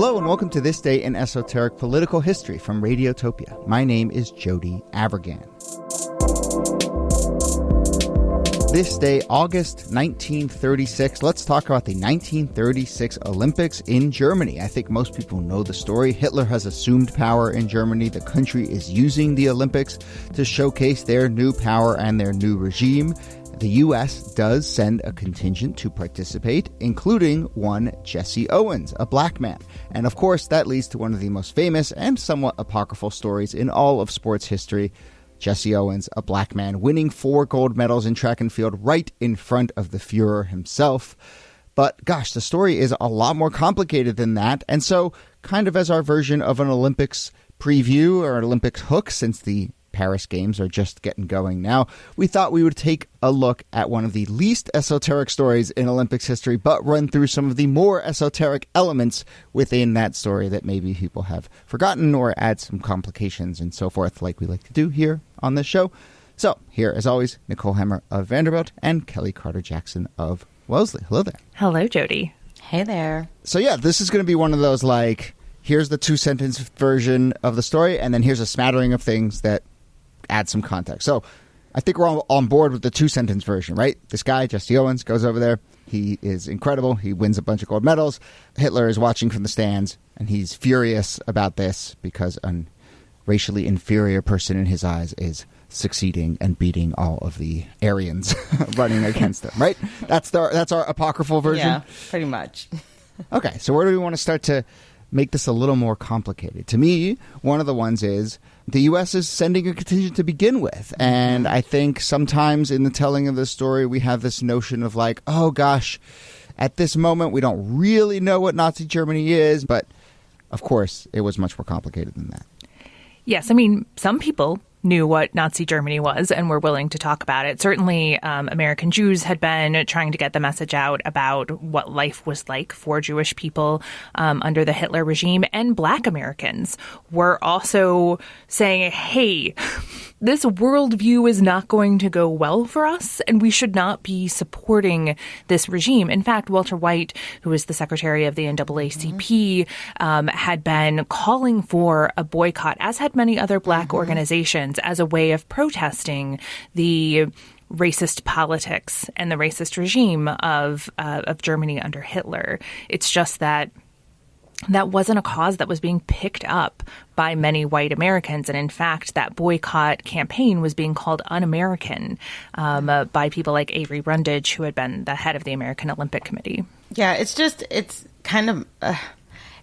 Hello and welcome to This Day in Esoteric Political History from Radiotopia. My name is Jody Abergan. This day, August 1936, let's talk about the 1936 Olympics in Germany. I think most people know the story. Hitler has assumed power in Germany. The country is using the Olympics to showcase their new power and their new regime. The U.S. does send a contingent to participate, including one Jesse Owens, a black man. And of course, that leads to one of the most famous and somewhat apocryphal stories in all of sports history. Jesse Owens, a black man, winning 4 gold medals in track and field right in front of the Führer himself. But gosh, the story is a lot more complicated than that. And so, kind of as our version of an Olympics preview or an Olympics hook, since the Paris Games are just getting going now, we thought we would take a look at one of the least esoteric stories in Olympics history, but run through some of the more esoteric elements within that story that maybe people have forgotten or add some complications and so forth, like we like to do here on this show. So, here, as always, Nicole Hemmer of Vanderbilt and Kellie Carter-Jackson of Wellesley. Hello there. Hello, Jody. Hey there. So, yeah, this is going to be one of those, like, here's the 2-sentence version of the story, and then here's a smattering of things that add some context. So I think we're all on board with the 2-sentence version, right? This guy, Jesse Owens, goes over there. He is incredible. He wins a bunch of gold medals. Hitler is watching from the stands, and he's furious about this because a racially inferior person in his eyes is succeeding and beating all of the Aryans running against them, right? That's our apocryphal version? Yeah, pretty much. Okay, so where do we want to start to make this a little more complicated? To me, one of the ones is the U.S. is sending a contingent to begin with. And I think sometimes in the telling of the story, we have this notion of like, oh, gosh, at this moment, we don't really know what Nazi Germany is. But, of course, it was much more complicated than that. Yes, I mean, some people knew what Nazi Germany was and were willing to talk about it. Certainly, American Jews had been trying to get the message out about what life was like for Jewish people under the Hitler regime. And Black Americans were also saying, hey, this worldview is not going to go well for us, and we should not be supporting this regime. In fact, Walter White, who was the secretary of the NAACP, had been calling for a boycott, as had many other Black organizations, as a way of protesting the racist politics and the racist regime of Germany under Hitler. It's just that wasn't a cause that was being picked up by many white Americans. And in fact, that boycott campaign was being called un-American by people like Avery Brundage, who had been the head of the American Olympic Committee. Yeah, it's kind of,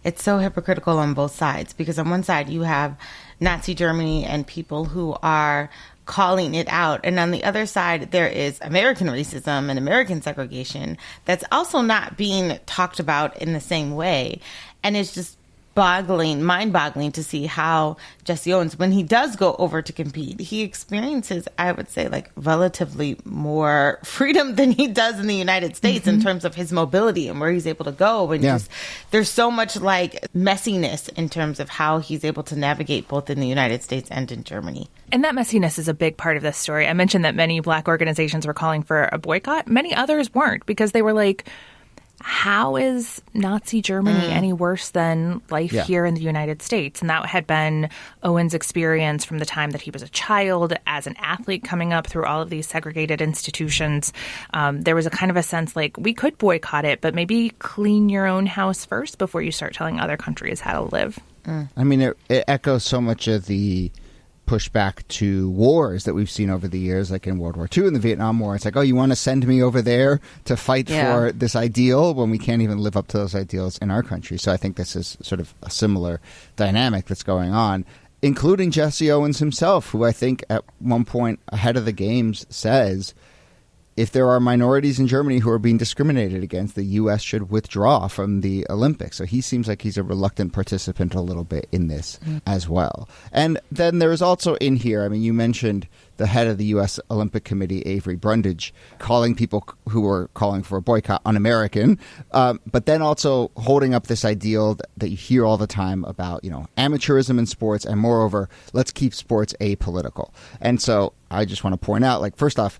it's so hypocritical on both sides, because on one side you have Nazi Germany and people who are calling it out. And on the other side, there is American racism and American segregation that's also not being talked about in the same way. And it's just mind-boggling to see how Jesse Owens, when he does go over to compete, he experiences, I would say, like relatively more freedom than he does in the United States in terms of his mobility and where he's able to go. And just there's so much like messiness in terms of how he's able to navigate both in the United States and in Germany. And that messiness is a big part of this story. I mentioned that many Black organizations were calling for a boycott. Many others weren't, because they were like, how is Nazi Germany any worse than life here in the United States? And that had been Owens' experience from the time that he was a child as an athlete coming up through all of these segregated institutions. There was a kind of a sense like, we could boycott it, but maybe clean your own house first before you start telling other countries how to live. I mean, it echoes so much of the pushback to wars that we've seen over the years, like in World War II and the Vietnam War. It's like, oh, you want to send me over there to fight for this ideal when we can't even live up to those ideals in our country. So I think this is sort of a similar dynamic that's going on, including Jesse Owens himself, who I think at one point ahead of the games says, if there are minorities in Germany who are being discriminated against, the U.S. should withdraw from the Olympics. So he seems like he's a reluctant participant a little bit in this as well. And then there is also in here, I mean, you mentioned the head of the U.S. Olympic Committee, Avery Brundage, calling people who were calling for a boycott un-American, but then also holding up this ideal that you hear all the time about, amateurism in sports, and moreover, let's keep sports apolitical. And so I just want to point out, like, first off,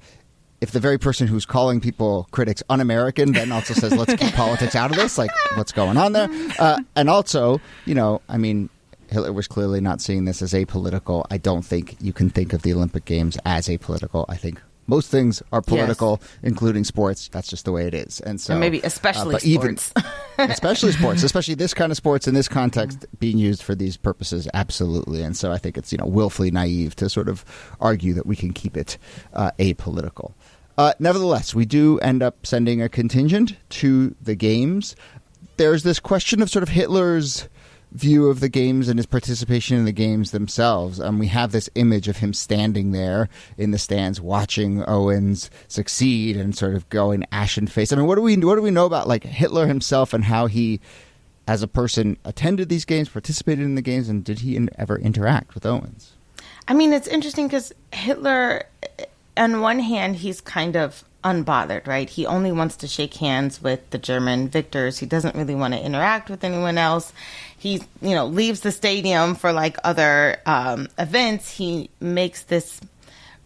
if the very person who's calling people critics un-American then also says, let's keep politics out of this, like what's going on there? And also, Hitler was clearly not seeing this as apolitical. I don't think you can think of the Olympic Games as apolitical. I think most things are political, including sports. That's just the way it is. And so, and maybe especially sports. Especially sports, especially this kind of sports in this context being used for these purposes, absolutely. And so I think it's, willfully naive to sort of argue that we can keep it apolitical. Nevertheless, we do end up sending a contingent to the games. There's this question of sort of Hitler's view of the games and his participation in the games themselves. We have this image of him standing there in the stands watching Owens succeed and sort of going ashen-faced. What do we know about like Hitler himself and how he, as a person, attended these games, participated in the games, and did he ever interact with Owens? It's interesting because Hitler, on one hand, he's kind of unbothered, right? He only wants to shake hands with the German victors. He doesn't really want to interact with anyone else. He, leaves the stadium for like other events. He makes this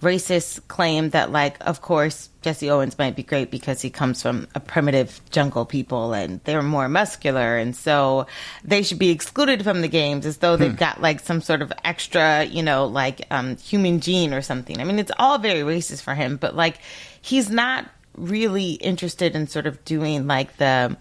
racist claim that, like, of course, Jesse Owens might be great because he comes from a primitive jungle people and they're more muscular, and so they should be excluded from the games, as though they've got like some sort of extra, human gene or something. It's all very racist for him, but like he's not really interested in sort of doing like the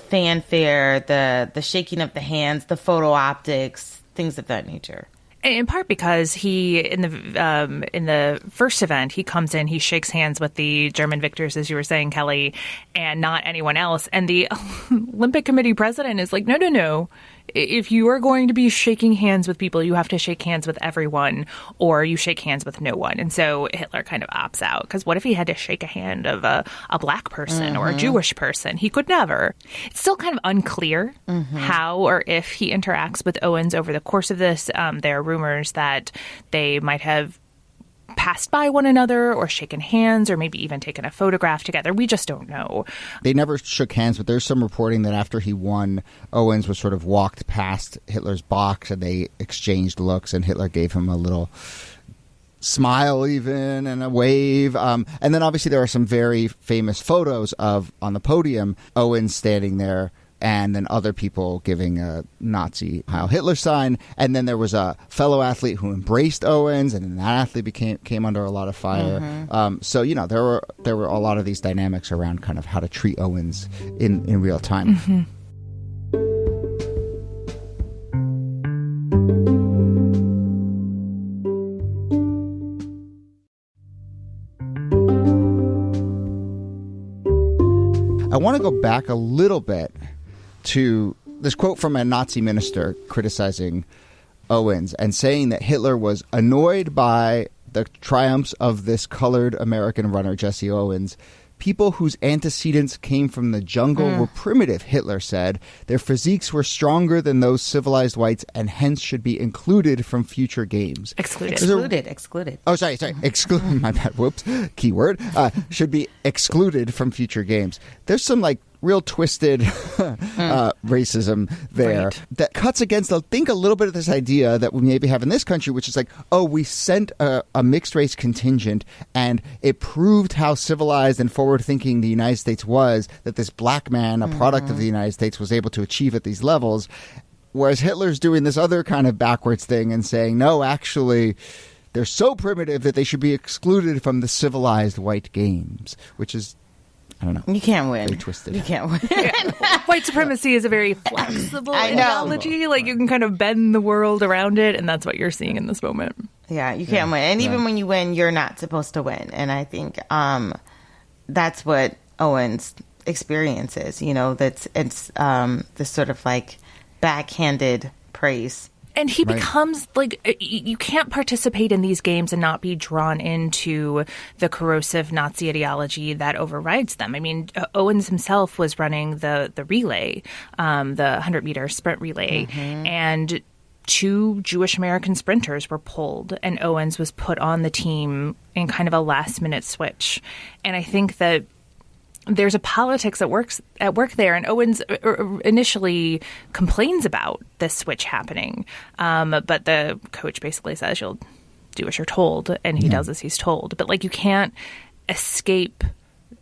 fanfare, the shaking of the hands, the photo optics, things of that nature. In part because he, in the first event, he comes in, he shakes hands with the German victors, as you were saying, Kellie, and not anyone else. And the Olympic Committee president is like, no. If you are going to be shaking hands with people, you have to shake hands with everyone, or you shake hands with no one. And so Hitler kind of opts out, because what if he had to shake a hand of a black person or a Jewish person? He could never. It's still kind of unclear how or if he interacts with Owens over the course of this. There are rumors that they might have passed by one another or shaken hands or maybe even taken a photograph together. We just don't know. They never shook hands, but there's some reporting that after he won, Owens was sort of walked past Hitler's box and they exchanged looks, and Hitler gave him a little smile even and a wave. And then obviously there are some very famous photos of, on the podium, Owens standing there and then other people giving a Nazi Heil Hitler sign. And then there was a fellow athlete who embraced Owens, and then that athlete came under a lot of fire. So, there were a lot of these dynamics around kind of how to treat Owens in real time. I want to go back a little bit to this quote from a Nazi minister criticizing Owens and saying that Hitler was annoyed by the triumphs of this colored American runner, Jesse Owens. People whose antecedents came from the jungle were primitive, Hitler said. Their physiques were stronger than those civilized whites and hence should be included from future games. Excluded. Oh, sorry. Excluded. My bad. Whoops. Keyword. Should be excluded from future games. There's some real twisted racism there that cuts against, I think, a little bit of this idea that we maybe have in this country, which is like, oh, we sent a mixed race contingent and it proved how civilized and forward-thinking the United States was, that this black man, a product of the United States, was able to achieve at these levels. Whereas Hitler's doing this other kind of backwards thing and saying, no, actually, they're so primitive that they should be excluded from the civilized white games, which is, I don't know. You can't win. Very twisted. You can't win. White supremacy is a very flexible ideology. Like, you can kind of bend the world around it, and that's what you're seeing in this moment. Yeah, you can't win. And even when you win, you're not supposed to win. And I think that's what Owens experiences. It's this sort of like backhanded praise. And he becomes like, you can't participate in these games and not be drawn into the corrosive Nazi ideology that overrides them. Owens himself was running the relay, the 100-meter sprint relay, and 2 Jewish American sprinters were pulled, and Owens was put on the team in kind of a last-minute switch. And I think that there's a politics at work there, and Owens initially complains about this switch happening, but the coach basically says, "You'll do as you're told," and he does as he's told. But you can't escape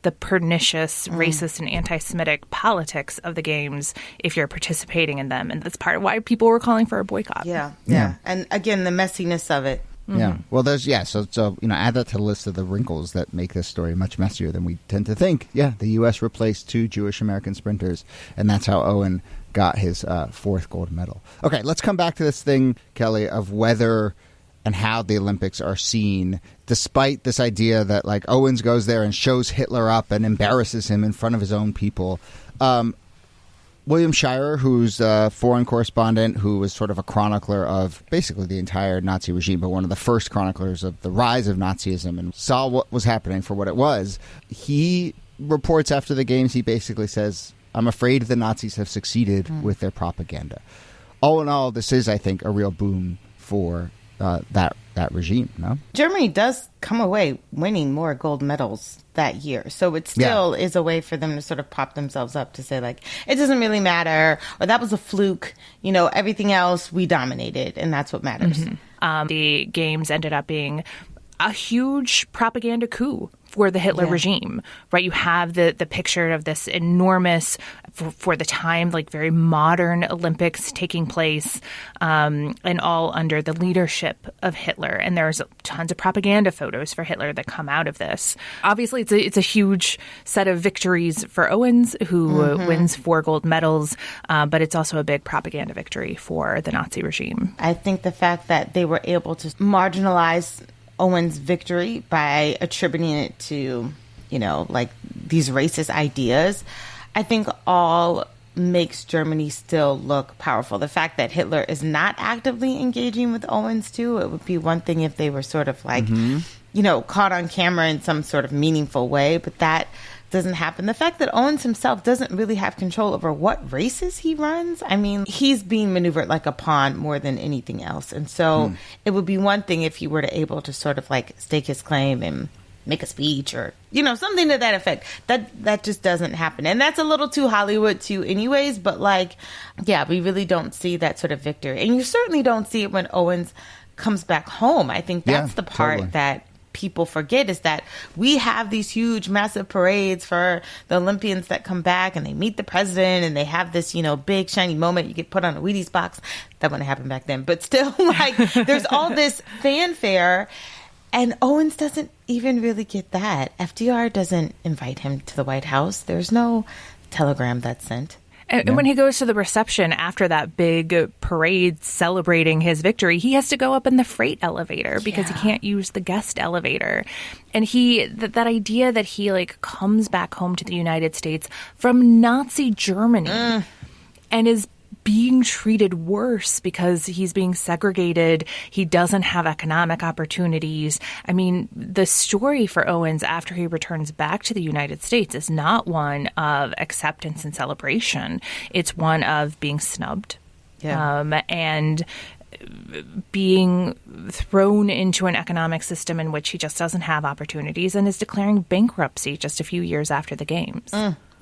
the pernicious, racist, and anti-Semitic politics of the games if you're participating in them. And that's part of why people were calling for a boycott. Yeah. And again, the messiness of it. Yeah. Well, so add that to the list of the wrinkles that make this story much messier than we tend to think. Yeah, the U.S. replaced 2 Jewish American sprinters, and that's how Owen got his 4th gold medal. Okay, let's come back to this thing, Kellie, of whether and how the Olympics are seen, despite this idea that, like, Owens goes there and shows Hitler up and embarrasses him in front of his own people. William Shirer, who's a foreign correspondent who was sort of a chronicler of basically the entire Nazi regime, but one of the first chroniclers of the rise of Nazism and saw what was happening for what it was, he reports after the games, he basically says, I'm afraid the Nazis have succeeded with their propaganda. All in all, this is, I think, a real boom for that regime, no? Germany does come away winning more gold medals that year. So it still is a way for them to sort of prop themselves up to say, like, it doesn't really matter, or that was a fluke. Everything else we dominated, and that's what matters. The games ended up being a huge propaganda coup for the Hitler regime, right? You have the picture of this enormous, for the time, like very modern Olympics taking place, and all under the leadership of Hitler. And there's tons of propaganda photos for Hitler that come out of this. Obviously, it's a huge set of victories for Owens, who wins 4 gold medals, but it's also a big propaganda victory for the Nazi regime. I think the fact that they were able to marginalize Owens' victory by attributing it to, like these racist ideas, I think all makes Germany still look powerful. The fact that Hitler is not actively engaging with Owens, too, it would be one thing if they were sort of like, caught on camera in some sort of meaningful way, but that doesn't happen. The fact that Owens himself doesn't really have control over what races he runs, I mean, he's being maneuvered like a pawn more than anything else. And so it would be one thing if he were to able to sort of like stake his claim and make a speech or, something to that effect. That just doesn't happen. And that's a little too Hollywood too anyways, but we really don't see that sort of victory. And you certainly don't see it when Owens comes back home. I think that's the part that people forget, is that we have these huge, massive parades for the Olympians that come back, and they meet the president, and they have this, big shiny moment. You get put on a Wheaties box. That wouldn't happen back then, but still, there's all this fanfare, and Owens doesn't even really get that. FDR doesn't invite him to the White House. There's no telegram that's sent. And when he goes to the reception after that big parade celebrating his victory, he has to go up in the freight elevator because he can't use the guest elevator. And that idea that he comes back home to the United States from Nazi Germany and is being treated worse because he's being segregated. He doesn't have economic opportunities. I mean, the story for Owens after he returns back to the United States is not one of acceptance and celebration. It's one of being snubbed and being thrown into an economic system in which he just doesn't have opportunities and is declaring bankruptcy just a few years after the games.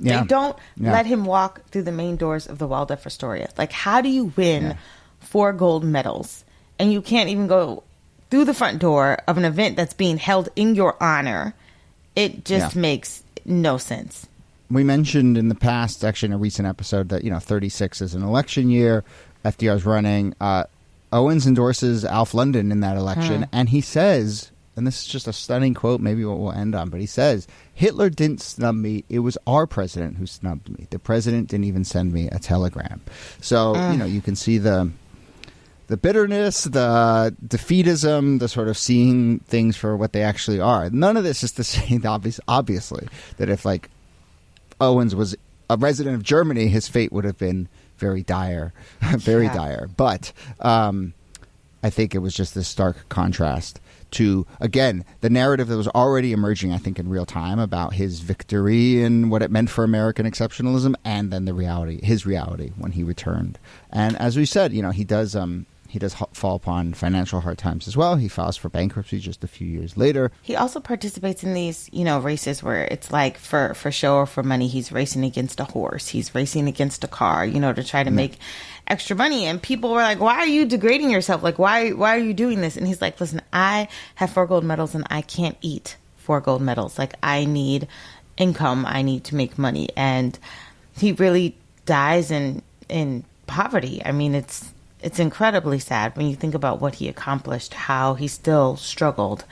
They don't let him walk through the main doors of the Waldorf Astoria. How do you win 4 gold medals and you can't even go through the front door of an event that's being held in your honor? It just makes no sense. We mentioned in the past, actually in a recent episode, that 36 is an election year. FDR's running. Owens endorses Alf London in that election, and he says, and this is just a stunning quote, maybe what we'll end on, but he says, Hitler didn't snub me. It was our president who snubbed me. The president didn't even send me a telegram. So, you can see the bitterness, the defeatism, the sort of seeing things for what they actually are. None of this is to say, obviously, that if Owens was a resident of Germany, his fate would have been very dire, dire. But I think it was just this stark contrast to, again, the narrative that was already emerging, I think, in real time about his victory and what it meant for American exceptionalism, and then his reality when he returned. And as we said, he does fall upon financial hard times as well. He files for bankruptcy just a few years later. He also participates in these, races where it's for show or for money. He's racing against a horse. He's racing against a car, to try to make extra money. And people were like, why are you degrading yourself? Why are you doing this? And he's like, listen, I have 4 gold medals and I can't eat 4 gold medals. Like, I need income. I need to make money. And he really dies in poverty. I mean, it's incredibly sad when you think about what he accomplished, how he still struggled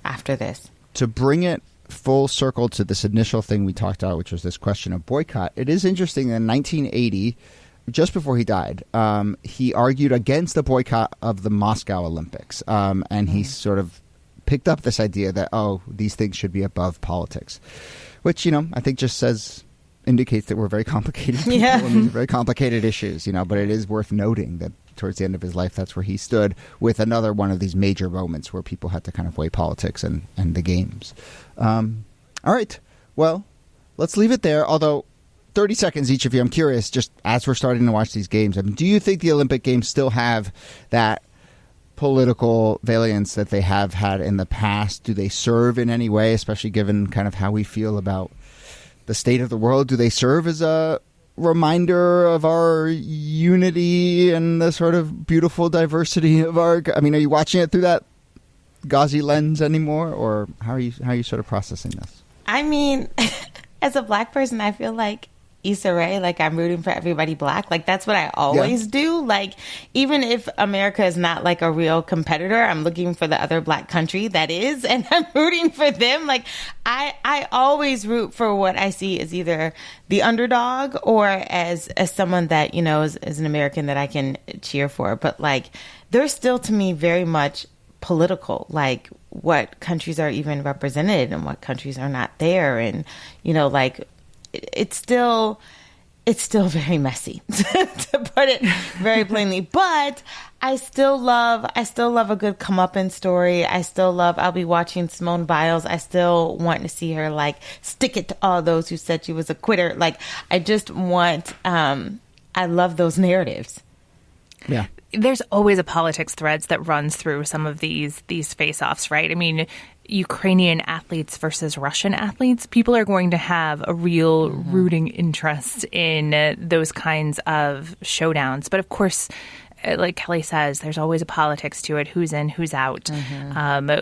after this. To bring it full circle to this initial thing we talked about, which was this question of boycott, it is interesting that in 1980, just before he died, he argued against the boycott of the Moscow Olympics. And he sort of picked up this idea that, these things should be above politics, which, I think just indicates that we're very complicated people and these are very complicated issues, but it is worth noting that towards the end of his life, that's where he stood with another one of these major moments where people had to kind of weigh politics and the games. All right. Well, let's leave it there. Although 30 seconds each of you, I'm curious, just as we're starting to watch these games, do you think the Olympic Games still have that political valence that they have had in the past? Do they serve in any way, especially given kind of how we feel about the state of the world? Do they serve as a reminder of our unity and the sort of beautiful diversity of our... are you watching it through that gauzy lens anymore, or how are you sort of processing this? As a Black person, I feel like Issa Rae, like, I'm rooting for everybody Black. Like, that's what I always do. Like, even if America is not like a real competitor, I'm looking for the other Black country that is, and I'm rooting for them. Like, I always root for what I see as either the underdog or as someone that, is an American that I can cheer for. But, like, they're still, to me, very much political, like what countries are even represented and what countries are not there. And, like, it's still very messy, to put it very plainly. But I still love a good comeuppance story. I'll be watching Simone Biles. I still want to see her, like, stick it to all those who said she was a quitter. Like, I just want, I love those narratives. Yeah. There's always a politics threads that runs through some of these face-offs, right? Ukrainian athletes versus Russian athletes, people are going to have a real rooting interest in those kinds of showdowns. But of course, like Kellie says, there's always a politics to it. Who's in, who's out,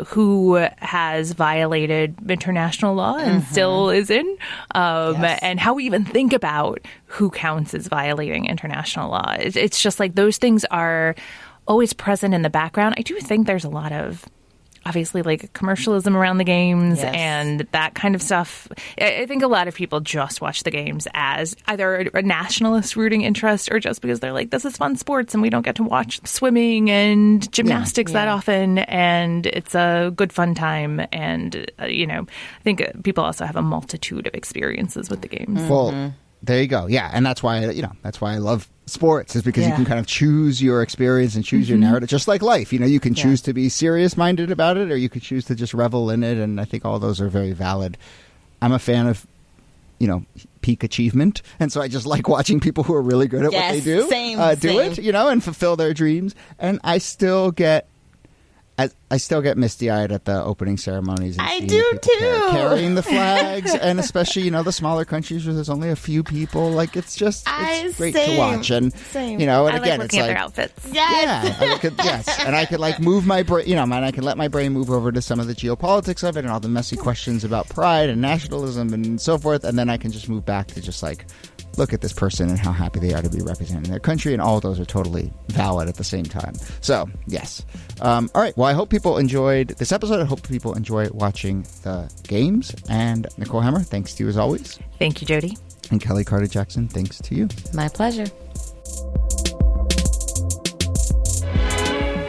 who has violated international law and still is in, and how we even think about who counts as violating international law. It's just like those things are always present in the background. I do think there's a lot of, obviously, like, commercialism around the games and that kind of stuff. I think a lot of people just watch the games as either a nationalist rooting interest or just because they're like, this is fun sports and we don't get to watch swimming and gymnastics that often, and it's a good fun time. And, I think people also have a multitude of experiences with the games. Well, there you go. Yeah, and that's why I love sports, is because you can kind of choose your experience and choose your narrative, just like life. You can choose to be serious-minded about it, or you could choose to just revel in it, and I think all those are very valid. I'm a fan of, peak achievement, and so I just like watching people who are really good at what they do do it, and fulfill their dreams. And I still get misty-eyed at the opening ceremonies. And I do too. Carrying the flags, and especially, the smaller countries where there's only a few people. Like, it's great to watch. And, and I again, like looking at their outfits. Yes. Yeah. And I could, like, move my brain, and I can let my brain move over to some of the geopolitics of it and all the messy questions about pride and nationalism and so forth. And then I can just move back to just, like, look at this person and how happy they are to be representing their country, and all of those are totally valid at the same time. So, yes. All right. Well, I hope people enjoyed this episode. I hope people enjoy watching the games. And Nicole Hammer, thanks to you as always. Thank you, Jody. And Kellie Carter-Jackson, thanks to you. My pleasure.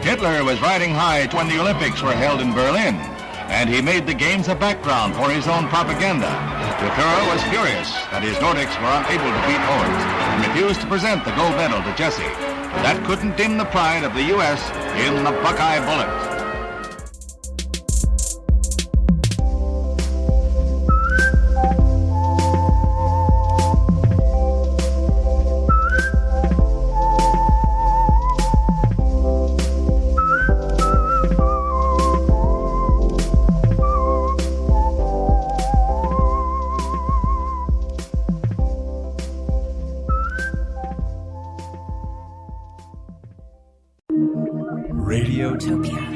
Hitler was riding high when the Olympics were held in Berlin, and he made the games a background for his own propaganda. The Führer was furious that his Nordics were unable to beat Owens and refused to present the gold medal to Jesse. That couldn't dim the pride of the U.S. in the Buckeye Bullet. Radiotopia.